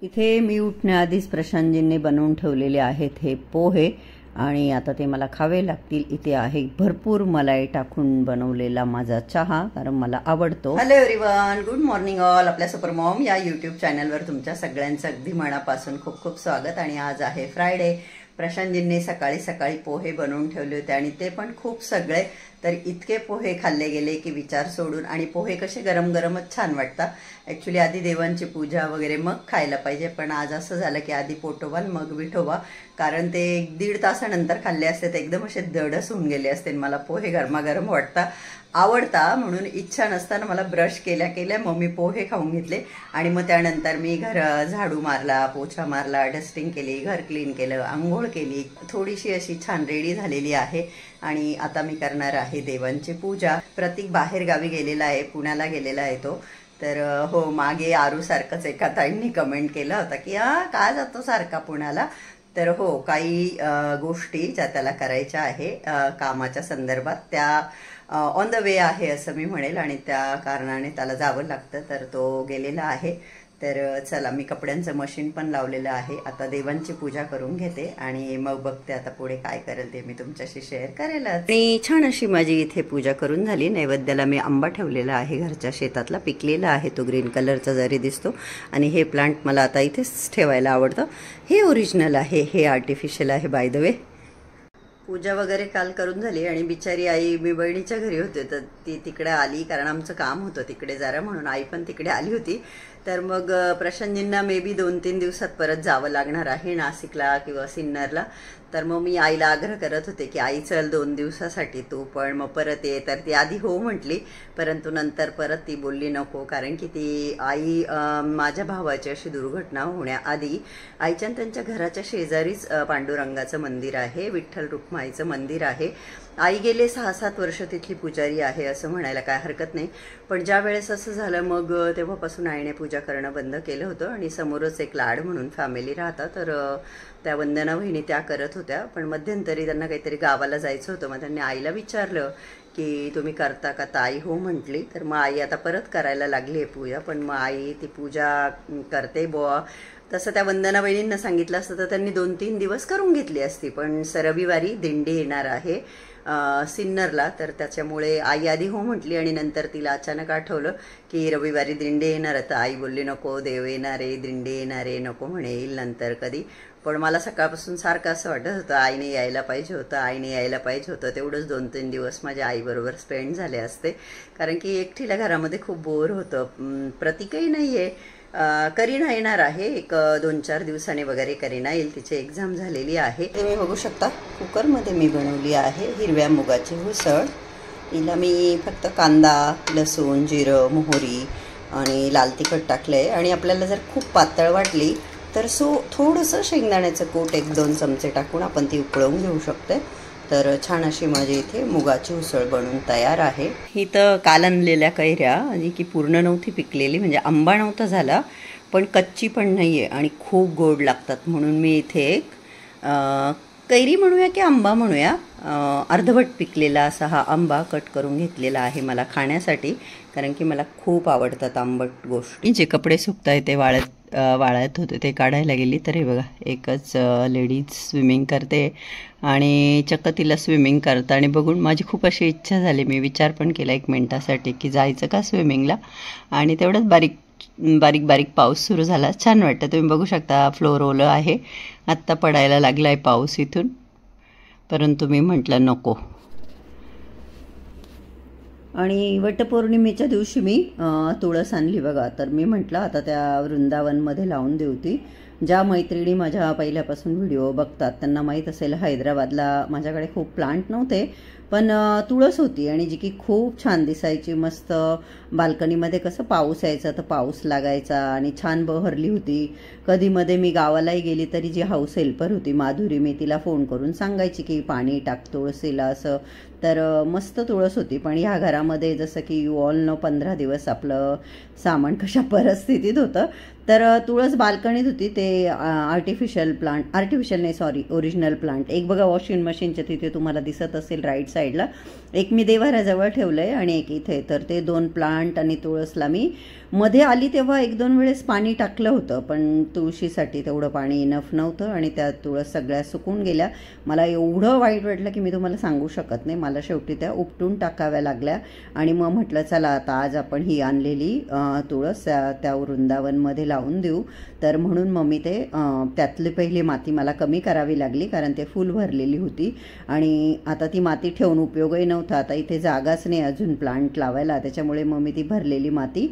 इथे मी उठण्याआधीच प्रशांतजींनी बनवून ठेवलेले आहेत हे पोहे आणि आता ते मला खावे लागतील। इथे आहे भरपूर मलाई टाकून बनवलेला माझा चहा, कारण मला आवडतो। Hello everyone, good morning all. आपल्या सुपर मॉम या यूट्यूब चॅनलवर तुमच्या सगळ्यांचं अगदी मनापासून खूप खूप स्वागत। आणि आज आहे फ्रायडे। प्रशांतजींनी सकाळी सकाळी पोहे बनवून ठेवले होते आणि ते पण खूप सगळे, तर इतके पोहे खाल्ले गेले की विचार सोडून। आणि पोहे कसे गरम गरमच छान वाटतात। ॲक्च्युली आधी देवांची पूजा वगैरे मग खायला पाहिजे, पण आज असं झालं की आधी पोटोबा मग विठोबा, कारण ते 1-1.5 तासानंतर खाल्ले असते तर एकदम असे दडस होऊन गेले असते। मला पोहे गरमागरम आवडता म्हणून इच्छा नसताना मला ब्रश केल्या केल्या मग मी पोहे खाऊन घेतले। आणि मग त्यानंतर मी घर झाडू मारला, पोछा मारला, डस्टिंग केली, घर क्लीन केलं, आंघोळ केली, थोडीशी अशी छान रेडी झालेली आहे। आणि आता मी करणार आहे देवांची पूजा। प्रतीक बाहेर गावी गेलेला आहे, पुण्याला गेलेला आहे तो। तर हो, मागे आरू सारखंच एका ताईंनी कमेंट केला होता की का जातो सारखा पुण्याला। तर हो, काही गोष्टी ज्या त्याला करायच्या आहे कामाच्या संदर्भात, त्या ऑन द वे आहे असं मी म्हणेल आणि त्या कारणाने त्याला जावं लागतं, तर तो गेलेला आहे। तर चला, मी कपड्यांचं मशीन पण लावलेलं आहे। आता देवांची पूजा करून घेते आणि मग बघते आता पुढे काय करेल ते मी तुमच्याशी शेअर करेल। आणि छान अशी माझी इथे पूजा करून झाली। नैवेद्याला मी आंबा ठेवलेला आहे, घरच्या शेतातला पिकलेला आहे तो, ग्रीन कलरचा जरी दिसतो। आणि हे प्लांट मला आता इथेच ठेवायला आवडतं। हे ओरिजिनल आहे, हे आर्टिफिशियल आहे बाय द वे। पूजा वगैरे काल करून झाली आणि बिचारी आई, मी बहिणीच्या घरी होते तर ती तिकडे आली, कारण आमचं काम होतं तिकडे जरा, म्हणून आई पण तिकडे आली होती। तर मग प्रशांतजींना मे बी 2-3 दिवसात परत जावं लागणार आहे नाशिकला किंवा सिन्नरला। तर मग मी आईला आग्रह करत होते की आई चल 2 दिवसासाठी तू पण मग परत ये। तर ती आधी हो म्हटली, परंतु नंतर परत ती बोलली नको, कारण की ती आई माझ्या भावाची अशी दुर्घटना होण्याआधी आईच्या त्यांच्या घराच्या शेजारीच पांडुरंगाचं मंदिर आहे, विठ्ठल रुक्माईचं मंदिर आहे। आई गेले 6-7 वर्ष तिथली पुजारी आहे असं म्हणायला काय हरकत नाही। पण ज्या वेळेस असं झालं मग तेव्हापासून आईने पूजा करणं बंद केलं होतं। आणि समोरच एक लाड म्हणून फॅमिली राहतात, तर त्या वंदना बहिणी त्या करत होत्या। पण मध्यंतरी त्यांना काहीतरी गावाला जायचं होतं, मग त्यांनी आईला विचारलं की तुम्ही करता का? तर आई हो म्हटली। तर मग आई आता परत करायला लागली आहे पूजा, पण मग आई ती पूजा करते बुवा। तसं त्या वंदना बहिणींना सांगितलं असतं तर त्यांनी 2-3 दिवस करून घेतली असती, पण रविवारी दिंडी येणार आहे सिन्नरला, तर त्याच्यामुळे आई आधी हो म्हटली। आणि नंतर तिला अचानक आठवलं की रविवारी दिंडी येणार, तर आई बोलली नको, देव येणारे, दिंडी येणारे, नको म्हणे, येईल नंतर कधी। पण मला सकाळपासून सारखं असं वाटत होतं आईने यायला पाहिजे होतं, आईने यायला पाहिजे होतं। तेवढंच 2-3 दिवस माझ्या आईबरोबर स्पेंड झाले असते, कारण की एकटीला घरामध्ये खूप बोर होतं। प्रतीकही नाही आहे, करीना येणार आहे एक 2-4 दिवसांनी वगैरे करीना येईल, तिची एक्झाम झालेली आहे। तुम्ही बघू शकता कुकरमध्ये मी बनवली आहे हिरव्या मुगाची उसळ। तिला मी फक्त कांदा, लसूण, जिरं, मोहरी आणि लाल तिखट टाकलंय। आणि आपल्याला जर खूप पातळ वाटली तर थोडंसं शेंगदाण्याचं कूट 1-2 चमचे टाकून आपण ती उकळवून घेऊ शकते। तर छान अशी माझी इथे मुगाची उसळ बनून तयार आहे। ही तर काल आणलेल्या कैऱ्या, जी की पूर्ण नव्हती पिकलेली, म्हणजे आंबा नव्हता झाला पण कच्ची पण नाही आहे आणि खूप गोड लागतात, म्हणून मी इथे एक कैरी म्हणूया की आंबा म्हणूया, अर्धवट पिकलेला असा हा आंबा कट करून घेतलेला आहे मला खाण्यासाठी, कारण की मला खूप आवडतात आंबट गोष्टी। जे कपडे सुकताय ते वाळत होते ते काढायला गेली, तर हे बघा एकच लेडीज स्विमिंग करते आणि चक्क तिला स्विमिंग करताना बघून माझी खूप अशी इच्छा झाली। मी विचार पण केला 1 मिनिटासाठी की जायचं का स्विमिंगला, आणि तेवढंच बारीक बारीक पाऊस सुरू झाला, छान वाटतं। तुम्ही बघू शकता फ्लोर ओलं आहे, आत्ता पडायला लागला आहे पाऊस इथून, परंतु मी म्हटलं नको। आणि वटपौर्णिमेच्या दिवशी मी तुळस आणली बघा, तर मी म्हटलं आता त्या वृंदावनमध्ये लावून देऊ ती। ज्या मैत्रिणी माझ्या पहिल्यापासून व्हिडिओ बघतात त्यांना माहीत असेल, हैदराबादला माझ्याकडे खूप प्लांट नव्हते पण तुळस होती, आणि जी की खूप छान दिसायची, मस्त बाल्कनीमध्ये कसं पाऊस यायचा तर पाऊस लागायचा आणि छान बहरली होती। कधी मध्ये मी गावालाही गेली तरी जी हाऊस हेल्पर होती माधुरी, मी तिला फोन करून सांगायची की पाणी टाक तुळसीला असं, तर मस्त तुळस होती। पण ह्या घरामध्ये जसं की यू ऑल नो 15 दिवस आपलं सामान कशा परिस्थितीत होतं, तर तुळस बाल्कनीत होती। ते आर्टिफिशियल नाही सॉरी ओरिजिनल प्लांट एक बघा वॉशिंग मशीनच्या तिथे तुम्हाला दिसत असेल राईट साईडला, एक मी देवाऱ्याजवळ ठेवलं आहे आणि एक इथे। तर ते 2 प्लांट आणि तुळसला मी मध्ये आली तेव्हा 1-2 वेळेस पाणी टाकलं होतं, पण तुळशीसाठी तेवढं पाणी इनफ नव्हतं आणि त्या तुळस सगळ्या सुकून गेल्या. मला एवढं वाईट वाटलं की मी तुम्हाला सांगू शकत नाही. मला शेवटी त्या उपटून टाकाव्या लागल्या आणि मग म्हटलं चला आता आज आपण ही आणलेली तुळस त्या वृंदावनमध्ये लावून देऊ. तर म्हणून मग मी ते त्यातली पहिली माती मला कमी करावी लागली, कारण ते फुल भरलेली होती आणि आता ती माती ठेवून उपयोगही नव्हता. आता इथे जागाच नाही अजून प्लांट लावायला, त्याच्यामुळे मग मी ती भरलेली माती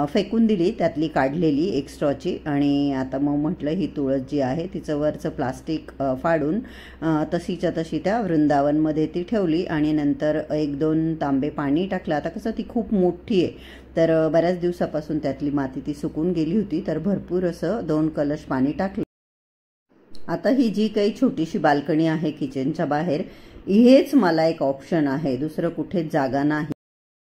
फेकून दिली, त्यातली काढलेली एक्स्ट्राची. आणि आता मग म्हटलं ही तुळस जी आहे तिचं वरचं प्लास्टिक फाडून तशीच्या तशी त्या वृंदावनमध्ये ती ठेवली आणि नंतर 1-2 तांबे पाणी टाकलं. आता कसं ती खूप मोठी आहे, तर बऱ्याच दिवसापासून त्यातली माती ती सुकून गेली होती, तर भरपूर असं 2 कलश पाणी टाकलं. आता ही जी काही छोटीशी बाल्कनी आहे किचनच्या बाहेर, हेच मला एक ऑप्शन आहे, दुसरं कुठेच जागा नाही.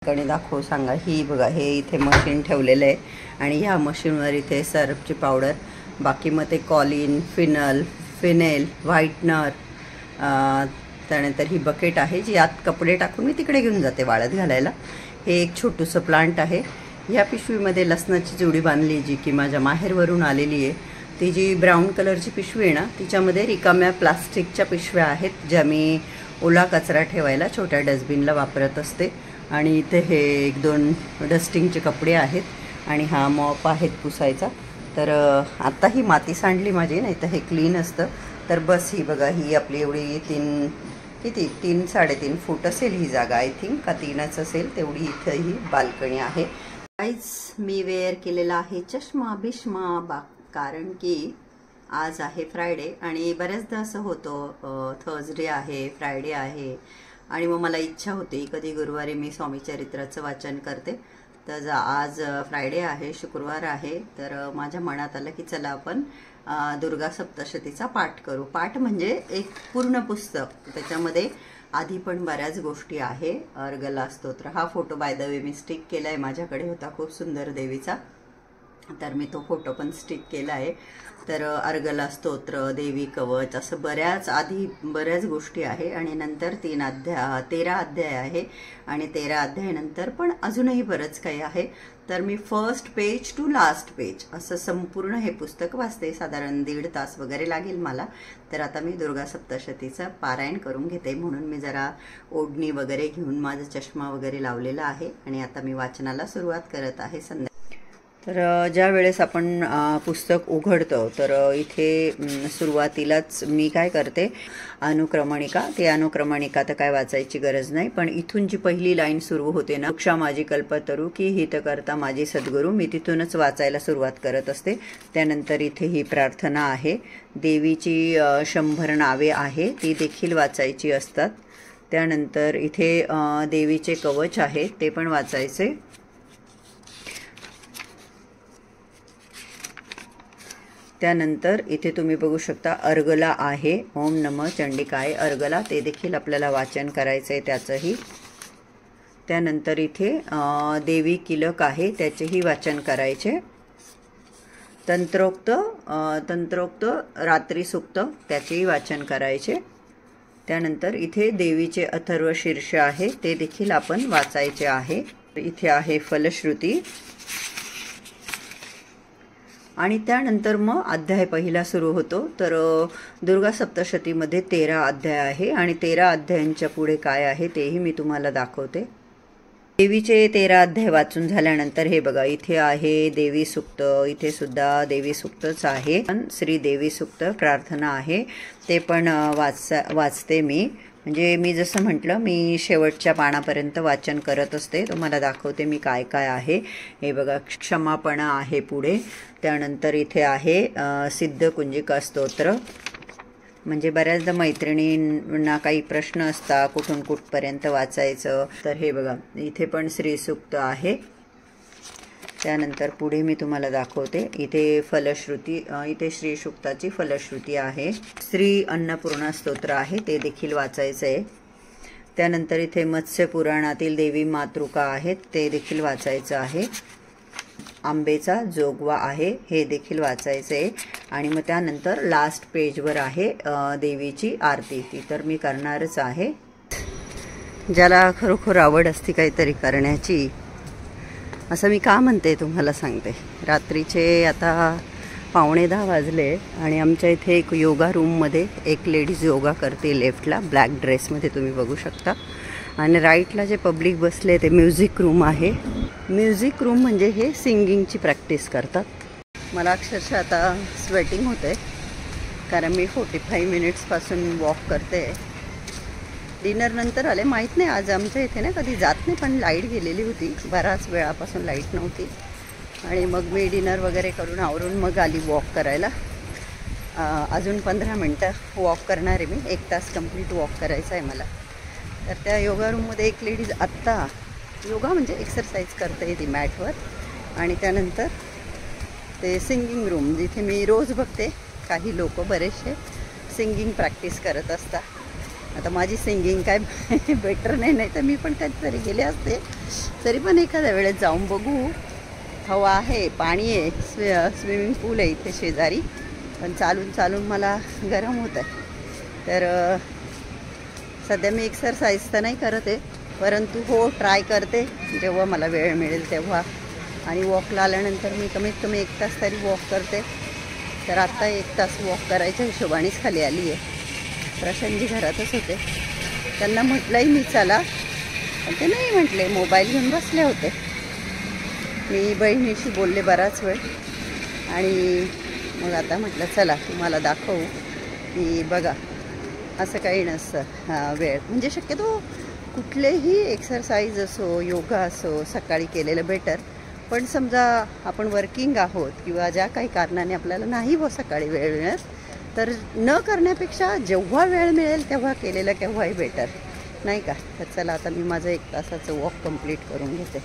बाल्कनी दाखव सांगा. ही बघा, हे इथे मशीन ठेवलेलं आहे आणि ह्या मशीनवर इथे सर्फची पावडर, बाकी मग ते कॉलिन, फिनेल, व्हाईटनर, त्यानंतर ही बकेट आहे जी आत कपडे टाकून मी तिकडे घेऊन जाते वाळत घालायला. हे एक छोटूसं प्लांट आहे. ह्या पिशवीमध्ये लसणाची जुडी बांधली जी की माझ्या माहेरवरून आलेली आहे. ती जी ब्राऊन कलरची पिशवी आहे ना, तिच्यामध्ये रिकाम्या प्लास्टिकच्या पिशव्या आहेत ज्या मी ओला कचरा ठेवायला छोट्या डस्टबिनला वापरत असते. आणि इथे हे 1-2 डस्टिंगचे कपडे आहेत आणि हा मॉप आहेत पुसायचा. तर आत्ता ही माती सांडली माझी, नाही तर हे क्लीन असतं. तर बस ही बघा, ही आपली एवढी 3-3.5 फूट असेल ही जागा, आय थिंक का 3च असेल तेवढी इथं ही बाल्कनी आहे. गाईज, मी वेअर केलेला आहे चष्मा बिष्मा, कारण की आज आहे फ्रायडे आणि बऱ्याचदा असं होतं थर्सडे आहे, फ्रायडे आहे आणि मग मला इच्छा होती कधी गुरुवारी मी स्वामीचरित्राचं वाचन करते. तर आज फ्रायडे आहे, शुक्रवार आहे, तर माझ्या मनात आलं की चला आपण दुर्गा सप्तशतीचा पाठ करू. पाठ म्हणजे एक पूर्ण पुस्तक, त्याच्यामध्ये आधी पण बऱ्याच गोष्टी आहे. अर्गला स्तोत्र, हा photo by the way me stick केला आहे, माझ्याकडे होता खूप सुंदर देवीचा, तर मी तो फोटो पण स्टिक केला आहे. तर अर्गला स्तोत्र, देवी कवच, असं आधी बऱ्याच गोष्टी आहे आणि नंतर 13 अध्याय आहे आणि 13 अध्यायानंतर पण अजूनही बरंच काही आहे. तर मी first page to last page असं संपूर्ण हे पुस्तक वाचते. साधारण 1.5 तास वगैरे लागेल मला. तर आता मी दुर्गा सप्तशतीचं पारायण करून घेते, म्हणून मी जरा ओढणी वगैरे घेऊन माझा चष्मा वगैरे लावलेला आहे आणि आता मी वाचनाला सुरुवात करत आहे संध्या. तर ज्या वेळेस आपण पुस्तक उघडतो तर इथे सुरुवातीलाच मी काय करते, अनुक्रमणिका. ती अनुक्रमणिका तर काय वाचायची गरज नाही, पण इथून जी पहिली लाईन सुरू होते ना, वृक्षा माझी कल्पतरू की हितकर्ता माझी सद्गुरू, मी तिथूनच वाचायला सुरुवात करत असते. त्यानंतर इथे ही प्रार्थना आहे, देवीची 100 नावे आहे ती देखील वाचायची असतात. त्यानंतर इथे देवीचे कवच आहे ते पण वाचायचे. त्यानंतर इथे तुम्ही बघू शकता अर्गला आहे, ओम नमः चंडिकाय अर्गला, ते देखील आपल्याला वाचन करायचं आहे त्याचंही. त्यानंतर इथे देवी किलक आहे त्याचेही वाचन करायचे. तंत्रोक्त रात्री सूक्त त्याचेही वाचन करायचे. त्यानंतर इथे देवीचे अथर्व शीर्ष आहे ते देखील आपण वाचायचे आहे. इथे आहे फलश्रुती आणि त्यानंतर मग अध्याय पहिला सुरू होतो. तर दुर्गा सप्तशतीमध्ये 13 अध्याय आहे आणि 13 अध्यायांच्या पुढे काय आहे तेही मी तुम्हाला दाखवते. देवीचे 13 अध्याय वाचून झाल्यानंतर हे बघा, इथे आहे देवी सूक्त, इथे सुद्धा देवी सूक्तच आहे. श्री देवी सूक्त प्रार्थना आहे ते पण वाचते मी. म्हणजे मी जसं म्हटलं, मी शेवटच्या पानापर्यंत वाचन करत असते. तुम्हाला दाखवते मी काय काय आहे. हे बघा, क्षमापणा आहे पुढे. त्यानंतर इथे आहे सिद्धकुंजिका स्तोत्र. म्हणजे बऱ्याचदा मैत्रिणींना काही प्रश्न असतात कुठून कुठपर्यंत वाचायचं, तर हे बघा इथे पण श्रीसूक्त आहे. त्यानंतर पुढे मी तुम्हाला दाखवते, इथे फलश्रुती, इथे श्री सूक्ताची फलश्रुती आहे. श्री अन्नपूर्णा स्तोत्र आहे ते देखील वाचायचं आहे. त्यानंतर इथे मत्स्य पुराणातील देवी मातृका आहेत ते देखील वाचायचं आहे. आंबेचा जोगवा आहे हे देखील वाचायचं आहे. आणि मग त्यानंतर लास्ट पेजवर आहे देवीची आरती, ती तर मी करणारच आहे. ज्याला खरोखर आवड असते काहीतरी करण्याची असं मी का म्हणते तुम्हाला सांगते. रात्रीचे आता 9:45 वाजले आणि आमच्या इथे एक योगा रूममध्ये एक लेडीज योगा करते लेफ्टला ब्लॅक ड्रेसमध्ये, तुम्ही बघू शकता. आणि राईटला जे पब्लिक बसले ते म्युझिक रूम आहे. म्युझिक रूम म्हणजे हे सिंगिंगची प्रॅक्टिस करतात. मला अक्षरशः आता स्वेटिंग होते कारण मी 45 मिनिट्सपासून वॉक करते. डिनर नंतर आले. माहीत नाही आज आमच्या इथे ना कधी जात नाही, पण लाईट गेलेली होती, बराच वेळापासून लाईट नव्हती. आणि मग मी डिनर वगैरे करून आवरून मग आली वॉक करायला. अजून 15 मिनटं वॉक करणार आहे मी. 1 तास कंप्लीट वॉक करायचा आहे मला. तर त्या योगा रूममध्ये एक लेडीज आत्ता योगा म्हणजे एक्सरसाइज करते ती मॅटवर. आणि त्यानंतर ते सिंगिंग रूम जिथे मी रोज बघते काही लोक बरेचसे सिंगिंग प्रॅक्टिस करत असतात. आता माझी सिंगिंग काय बेटर नाही तर मी पण कधीतरी गेले असते. तरी पण एखाद्या वेळेस जाऊन बघू. हवा आहे, पाणी आहे, स्विमिंग पूल आहे इथे शेजारी. पण चालून चालून मला गरम होतं आहे. तर सध्या मी एक्सरसाइज तर नाही करत आहे, परंतु हो ट्राय करते जेव्हा मला वेळ मिळेल तेव्हा. आणि वॉकला आल्यानंतर मी कमीत कमी 1 तास तरी वॉक करते. तर आत्ता 1 तास वॉक करायच्या हिशोबानेच खाली आली आहे. प्रशांतजी घरातच होते, त्यांना म्हटलंही मी चला, पण ते नाही म्हटले, मोबाईल घेऊन बसले होते. मी बहिणीशी बोलले बराच वेळ आणि मग आता म्हटलं चला तुम्हाला दाखवू की बघा असं काही नसतं. वेळ म्हणजे शक्यतो कुठलेही एक्सरसाइज असो, योगा असो, सकाळी केलेलं बेटर. पण समजा आपण वर्किंग आहोत किंवा ज्या काही कारणाने आपल्याला नाही व सकाळी वेळ मिळत, तर न करण्यापेक्षा जेव्हा वेळ मिळेल तेव्हा केलेलं केव्हाही बेटर, नाही का. तर चला आता मी माझं 1 तासाचं वॉक कंप्लीट करून घेते.